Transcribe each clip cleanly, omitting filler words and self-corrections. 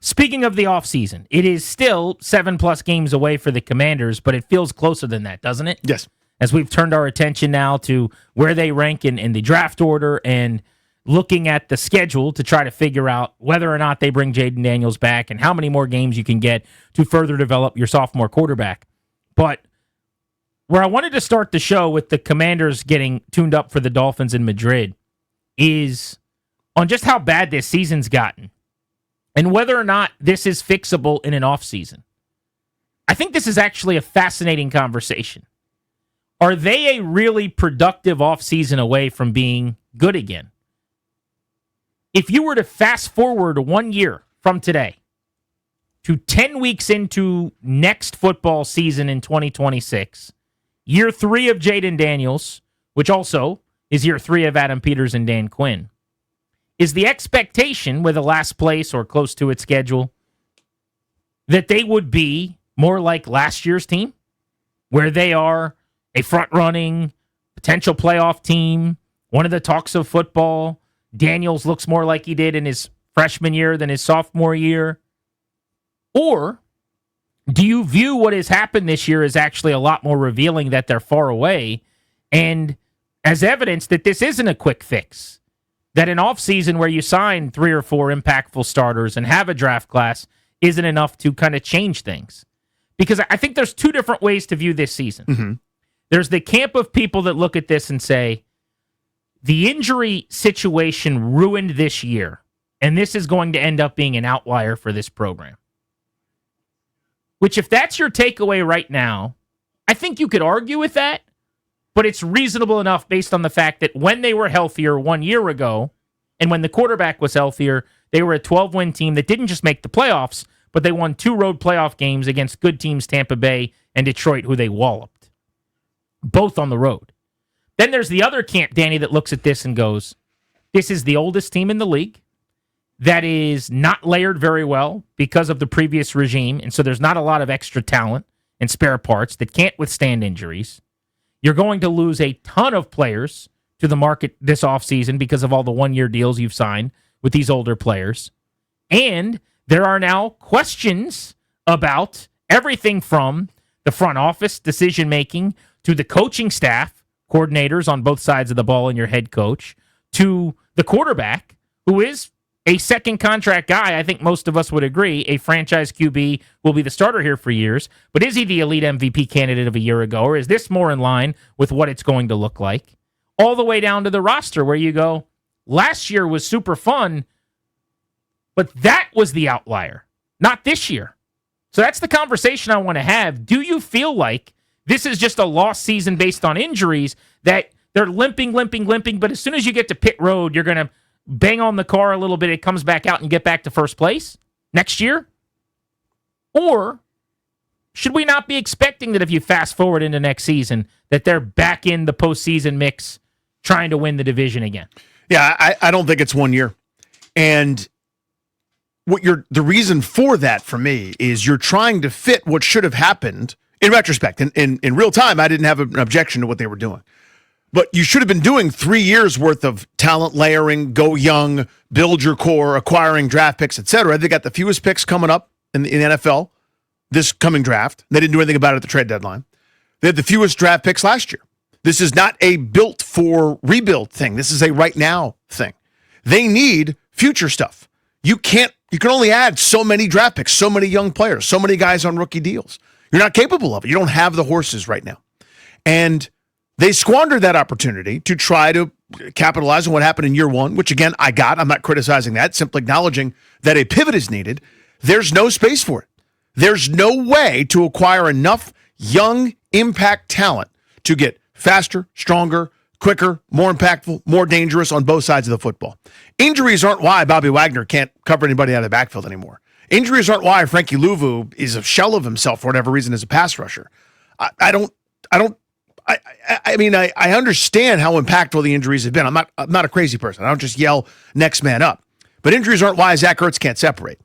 Speaking of the offseason, it is still 7+ games away for the Commanders, but it feels closer than that, doesn't it? Yes. As we've turned our attention now to where they rank in the draft order and looking at the schedule to try to figure out whether or not they bring Jayden Daniels back and how many more games you can get to further develop your sophomore quarterback. But where I wanted to start the show with the Commanders getting tuned up for the Dolphins in Madrid is on just how bad this season's gotten and whether or not this is fixable in an offseason. I think this is actually a fascinating conversation. Are they a really productive offseason away from being good again? If you were to fast forward 1 year from today to 10 weeks into next football season in 2026, year 3 of Jayden Daniels, which also is year 3 of Adam Peters and Dan Quinn, is the expectation with a last place or close to it schedule that they would be more like last year's team, where they are a front-running, potential playoff team, one of the talks of football? Daniels looks more like he did in his freshman year than his sophomore year. Or do you view what has happened this year as actually a lot more revealing that they're far away and as evidence that this isn't a quick fix? That an offseason where you sign 3 or 4 impactful starters and have a draft class isn't enough to kind of change things? Because I think there's 2 different ways to view this season. Mm-hmm. There's the camp of people that look at this and say, the injury situation ruined this year, and this is going to end up being an outlier for this program. Which, if that's your takeaway right now, I think you could argue with that, but it's reasonable enough based on the fact that when they were healthier 1 year ago, and when the quarterback was healthier, they were a 12-win team that didn't just make the playoffs, but they won 2 road playoff games against good teams, Tampa Bay and Detroit, who they walloped. Both on the road. Then there's the other camp, Danny, that looks at this and goes, this is the oldest team in the league that is not layered very well because of the previous regime, and so there's not a lot of extra talent and spare parts that can't withstand injuries. You're going to lose a ton of players to the market this offseason because of all the one-year deals you've signed with these older players. And there are now questions about everything from the front office decision-making to the coaching staff, coordinators on both sides of the ball and your head coach, to the quarterback, who is a second contract guy. I think most of us would agree a franchise QB will be the starter here for years. But is he the elite MVP candidate of a year ago, or is this more in line with what it's going to look like? All the way down to the roster where you go, last year was super fun, but that was the outlier, not this year. So that's the conversation I want to have. Do you feel like this is just a lost season based on injuries, that they're limping, but as soon as you get to pit road, you're going to bang on the car a little bit, it comes back out and get back to first place next year? Or should we not be expecting that if you fast forward into next season, that they're back in the postseason mix trying to win the division again? Yeah, I don't think it's 1 year. And the reason for that for me is you're trying to fit what should have happened. In retrospect, in real time, I didn't have an objection to what they were doing. But you should have been doing 3 years worth of talent layering, go young, build your core, acquiring draft picks, etc. They got the fewest picks coming up in the NFL this coming draft. They didn't do anything about it at the trade deadline. They had the fewest draft picks last year. This is not a built for rebuild thing. This is a right now thing. They need future stuff. You can only add so many draft picks, so many young players, so many guys on rookie deals. You're not capable of it. You don't have the horses right now. And they squandered that opportunity to try to capitalize on what happened in year 1, which, again, I'm not criticizing that, simply acknowledging that a pivot is needed. There's no space for it. There's no way to acquire enough young impact talent to get faster, stronger, quicker, more impactful, more dangerous on both sides of the football. Injuries aren't why Bobby Wagner can't cover anybody out of the backfield anymore. Injuries aren't why Frankie Louvu is a shell of himself for whatever reason as a pass rusher. I mean, I understand how impactful the injuries have been. I'm not a crazy person. I don't just yell next man up. But injuries aren't why Zach Ertz can't separate.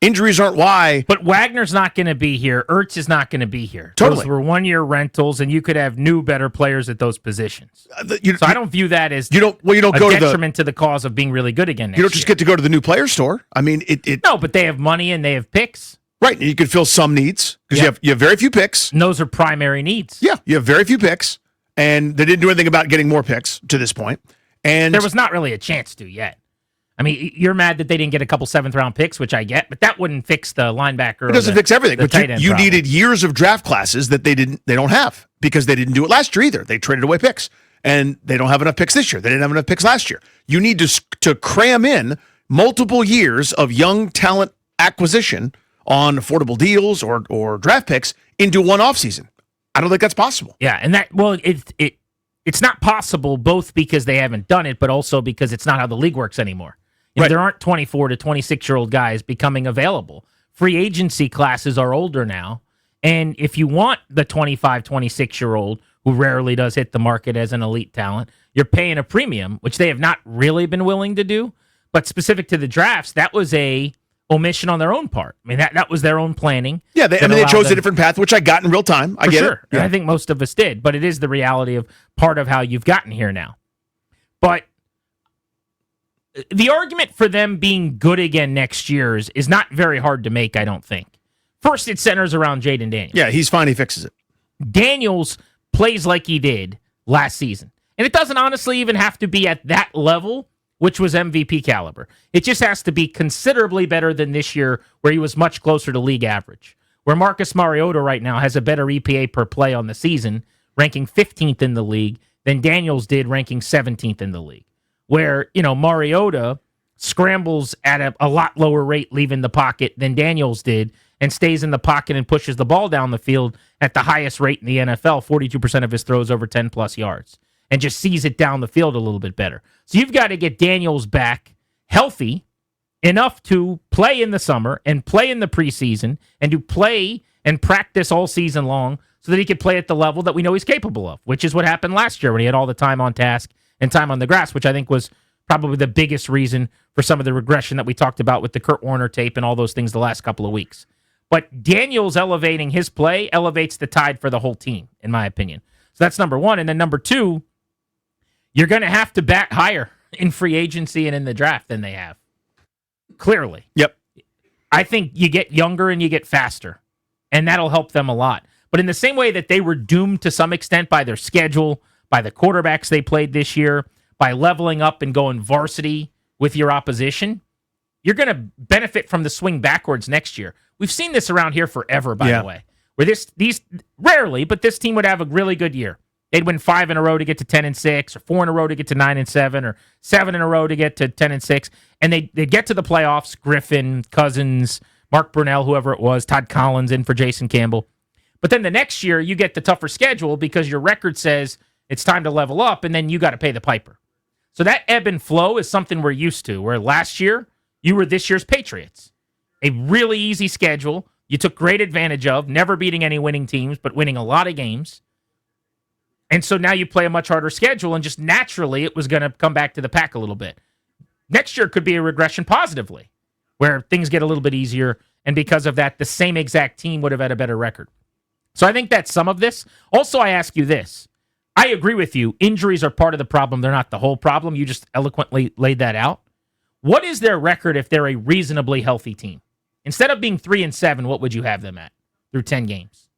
Injuries aren't why. But Wagner's not going to be here. Ertz is not going to be here. Totally. Those were one-year rentals, and you could have new, better players at those positions. So I don't view that as you don't go detriment to the cause of being really good again next year. You don't just get to go to the new player store. I mean, No, but they have money and they have picks. Right. You can fill some needs because you have very few picks. And those are primary needs. Yeah, you have very few picks, and they didn't do anything about getting more picks to this point. And there was not really a chance to yet. I mean, you're mad that they didn't get a couple seventh-round picks, which I get, but that wouldn't fix the linebacker. It doesn't fix everything. But you problem. needed years of draft classes that they don't have because they didn't do it last year either. They traded away picks, and they don't have enough picks this year. They didn't have enough picks last year. You need to cram in multiple years of young talent acquisition on affordable deals or draft picks into one offseason. I don't think that's possible. Yeah, and it's not possible both because they haven't done it, but also because it's not how the league works anymore. Right. There aren't 24 to 26-year-old guys becoming available. Free agency classes are older now, and if you want the 25, 26-year-old who rarely does hit the market as an elite talent, you're paying a premium, which they have not really been willing to do. But specific to the drafts, that was a omission on their own part. I mean, that was their own planning. Yeah, they chose a different path, which I got in real time. I get it. Yeah. And I think most of us did, but it is the reality of part of how you've gotten here now. But the argument for them being good again next year is not very hard to make, I don't think. First, it centers around Jayden Daniels. Yeah, he's fine. He fixes it. Daniels plays like he did last season. And it doesn't honestly even have to be at that level, which was MVP caliber. It just has to be considerably better than this year, where he was much closer to league average. Where Marcus Mariota right now has a better EPA per play on the season, ranking 15th in the league, than Daniels did, ranking 17th in the league. Where, Mariota scrambles at a lot lower rate leaving the pocket than Daniels did, and stays in the pocket and pushes the ball down the field at the highest rate in the NFL, 42% of his throws over 10-plus yards, and just sees it down the field a little bit better. So you've got to get Daniels back healthy enough to play in the summer and play in the preseason and to play and practice all season long so that he could play at the level that we know he's capable of, which is what happened last year when he had all the time on task and time on the grass, which I think was probably the biggest reason for some of the regression that we talked about with the Kurt Warner tape and all those things the last couple of weeks. But Daniels elevating his play elevates the tide for the whole team, in my opinion. So that's number one. And then number two, you're going to have to bat higher in free agency and in the draft than they have. Clearly. Yep. I think you get younger and you get faster, and that'll help them a lot. But in the same way that they were doomed to some extent by their schedule, by the quarterbacks they played this year, by leveling up and going varsity with your opposition, you're going to benefit from the swing backwards next year. We've seen this around here forever, by the way, where these rarely, but this team would have a really good year. They'd win 5 in a row to get to 10-6, or 4 in a row to get to 9-7, or 7 in a row to get to 10-6, and they get to the playoffs. Griffin, Cousins, Mark Brunell, whoever it was, Todd Collins in for Jason Campbell. But then the next year you get the tougher schedule because your record says it's time to level up, and then you got to pay the piper. So that ebb and flow is something we're used to, where last year you were this year's Patriots. A really easy schedule you took great advantage of, never beating any winning teams, but winning a lot of games. And so now you play a much harder schedule, and just naturally it was going to come back to the pack a little bit. Next year could be a regression positively, where things get a little bit easier, and because of that, the same exact team would have had a better record. So I think that's some of this. Also, I ask you this. I agree with you. Injuries are part of the problem. They're not the whole problem. You just eloquently laid that out. What is their record if they're a reasonably healthy team? Instead of being 3-7, what would you have them at through 10 games?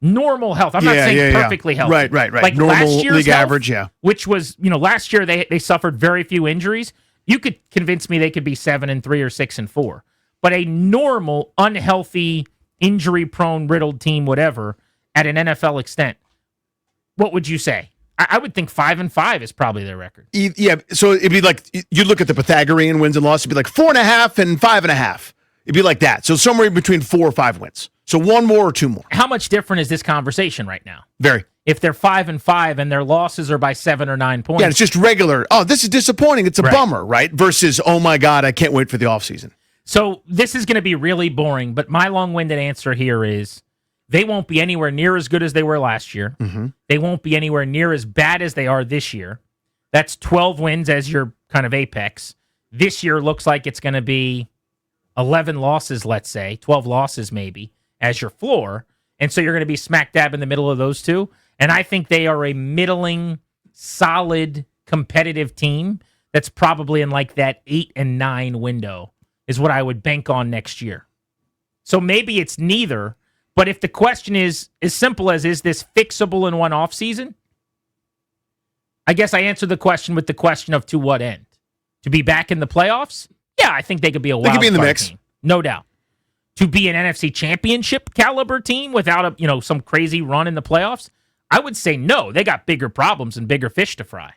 Normal health. I'm not saying perfectly healthy. Right. Like normal last year's league health, average, which was, last year they suffered very few injuries. You could convince me they could be 7-3 or 6-4. But a normal, unhealthy, injury-prone, riddled team, whatever, at an NFL extent, what would you say? I would think 5-5 is probably their record. Yeah, so it'd be like, you look at the Pythagorean wins and losses, it'd be like 4.5 and 5.5. It'd be like that. So somewhere in between 4 or 5 wins. So 1 more or 2 more. How much different is this conversation right now? Very. If they're 5-5 and their losses are by 7 or 9 points. Yeah, it's just regular. Oh, this is disappointing. It's a bummer, right? Versus, oh my God, I can't wait for the offseason. So this is going to be really boring, but my long-winded answer here is they won't be anywhere near as good as they were last year. Mm-hmm. They won't be anywhere near as bad as they are this year. That's 12 wins as your kind of apex. This year looks like it's going to be 11 losses, let's say, 12 losses maybe, as your floor. And so you're going to be smack dab in the middle of those two. And I think they are a middling, solid, competitive team that's probably in like that 8 and 9 window is what I would bank on next year. So maybe it's neither. But if the question is as simple as, is this fixable in one offseason? I guess I answered the question with the question of to what end? To be back in the playoffs? Yeah, I think they could be a wild card mix team. No doubt. To be an NFC championship caliber team without some crazy run in the playoffs? I would say no. They got bigger problems and bigger fish to fry.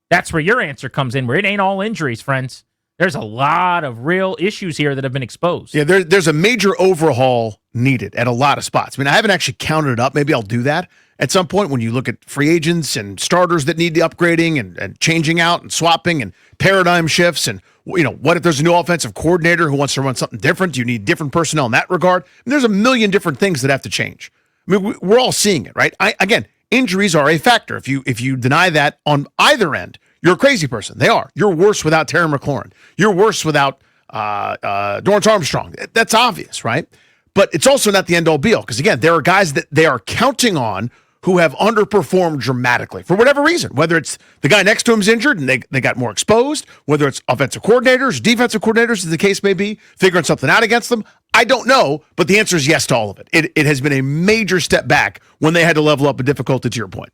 That's where your answer comes in, where it ain't all injuries, friends. There's a lot of real issues here that have been exposed. Yeah, there's a major overhaul needed at a lot of spots. I mean, I haven't actually counted it up. Maybe I'll do that at some point when you look at free agents and starters that need the upgrading and changing out and swapping and paradigm shifts. And, what if there's a new offensive coordinator who wants to run something different? Do you need different personnel in that regard? And there's a million different things that have to change. I mean, we're all seeing it, right? Again, injuries are a factor. If you deny that on either end, you're a crazy person. They are. You're worse without Terry McLaurin. You're worse without Dorrance Armstrong. That's obvious, right? But it's also not the end-all be-all because, again, there are guys that they are counting on who have underperformed dramatically for whatever reason, whether it's the guy next to him is injured and they got more exposed, whether it's offensive coordinators, defensive coordinators, as the case may be, figuring something out against them. I don't know, but the answer is yes to all of it. It has been a major step back when they had to level up a difficulty, to your point.